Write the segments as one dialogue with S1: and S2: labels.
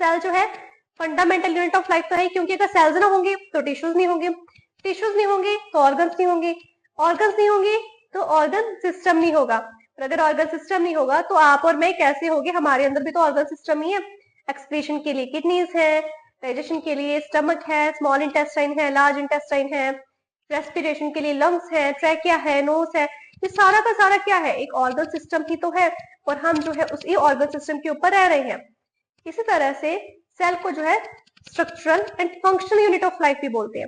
S1: Cell जो है fundamental unit of life तो है, क्योंकि अगर सेल्स ना होंगे तो टिश्यूज नहीं होंगे, टिश्यूज नहीं होंगे तो ऑर्गन्स नहीं होंगे, ऑर्गन्स नहीं होंगे तो ऑर्गन सिस्टम नहीं होगा, और अगर ऑर्गन सिस्टम नहीं होगा तो आप और मैं कैसे होंगे, हमारे अंदर भी तो ऑर्गन सिस्टम ही है। एक्सक्रीशन के लिए किडनीज है, डाइजेशन के लिए स्टमक है, स्मॉल इंटेस्टाइन है, लार्ज इंटेस्टाइन है, रेस्पिरेशन के लिए लंग्स है, ट्रैकिया है, नोज है, ये सारा का सारा क्या है, एक ऑर्गन सिस्टम ही तो है, और हम जो है उसी ऑर्गन सिस्टम के ऊपर रह रहे हैं। इसी तरह से सेल को जो है structural and functional unit of life भी बोलते हैं।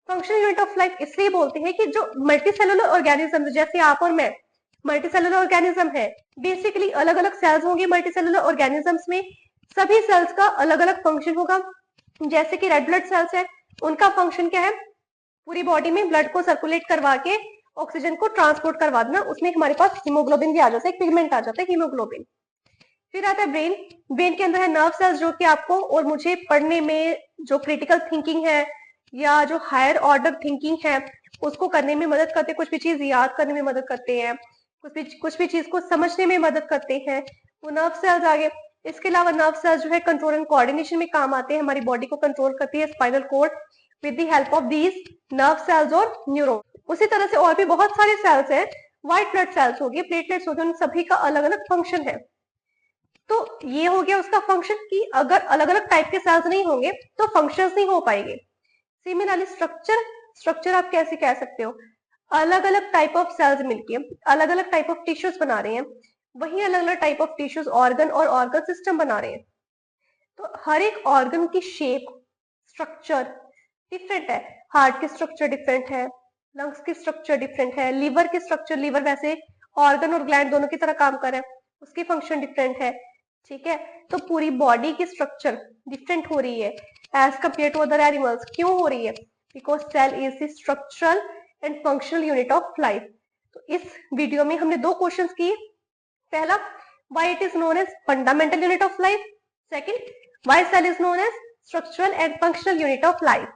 S1: फंक्शनल यूनिट ऑफ लाइफ इसलिए बोलते हैं कि जो मल्टीसेलुलर ऑर्गेनिज्म जैसे आप और मैं मल्टीसेलुलर ऑर्गेनिज्म है, बेसिकली अलग अलग सेल्स होंगे मल्टीसेलुलर ऑर्गेनिजम्स में, सभी सेल्स का अलग अलग फंक्शन होगा। जैसे कि रेड ब्लड सेल्स है, उनका फंक्शन क्या है, पूरी बॉडी में ब्लड को सर्कुलेट करवा के ऑक्सीजन को ट्रांसपोर्ट करवा देना, उसमें हमारे पास हीमोग्लोबिन भी आ जाता है, एक पिगमेंट आ जाता है हीमोग्लोबिन। फिर आता है ब्रेन, ब्रेन के अंदर है नर्व सेल्स जो कि आपको और मुझे पढ़ने में जो क्रिटिकल थिंकिंग है या जो हायर ऑर्डर थिंकिंग है उसको करने में मदद करते हैं, कुछ भी चीज याद करने में मदद करते हैं, कुछ भी चीज को समझने में मदद करते हैं, वो नर्व सेल्स आ गए। इसके अलावा नर्व सेल्स जो है कंट्रोल एंड कोऑर्डिनेशन में काम आते हैं, हमारी बॉडी को कंट्रोल करती है spinal cord with the help of these nerve cells और न्यूरॉन। उसी तरह से और भी बहुत सारे सेल्स हैं, व्हाइट ब्लड सेल्स हो गए, प्लेटलेट्स हो गए, उन सभी का अलग अलग फंक्शन है। तो ये हो गया उसका फंक्शन कि अगर अलग अलग टाइप के सेल्स नहीं होंगे तो फंक्शंस नहीं हो पाएंगे। सिमिलरली स्ट्रक्चर, स्ट्रक्चर आप कैसे कह सकते हो, अलग अलग टाइप ऑफ सेल्स मिलके अलग अलग टाइप ऑफ टिश्यूज बना रहे हैं, वही अलग अलग टाइप ऑफ टिश्यूज ऑर्गन और ऑर्गन सिस्टम बना रहे हैं। तो हर एक ऑर्गन की शेप स्ट्रक्चर डिफरेंट है, हार्ट की स्ट्रक्चर डिफरेंट है, लंग्स की स्ट्रक्चर डिफरेंट है, लीवर की स्ट्रक्चर, लीवर वैसे ऑर्गन और ग्लैंड दोनों की तरह काम कर रहा है, उसकी फंक्शन डिफरेंट है। ठीक है, तो पूरी बॉडी की स्ट्रक्चर डिफरेंट हो रही है as compare to other animals. क्यों हो रही है, because cell is the structural and functional unit of life. तो इस वीडियो में हमने दो क्वेश्चंस किए, पहला why it is known as fundamental unit of life, second why cell is known as structural and functional unit of life.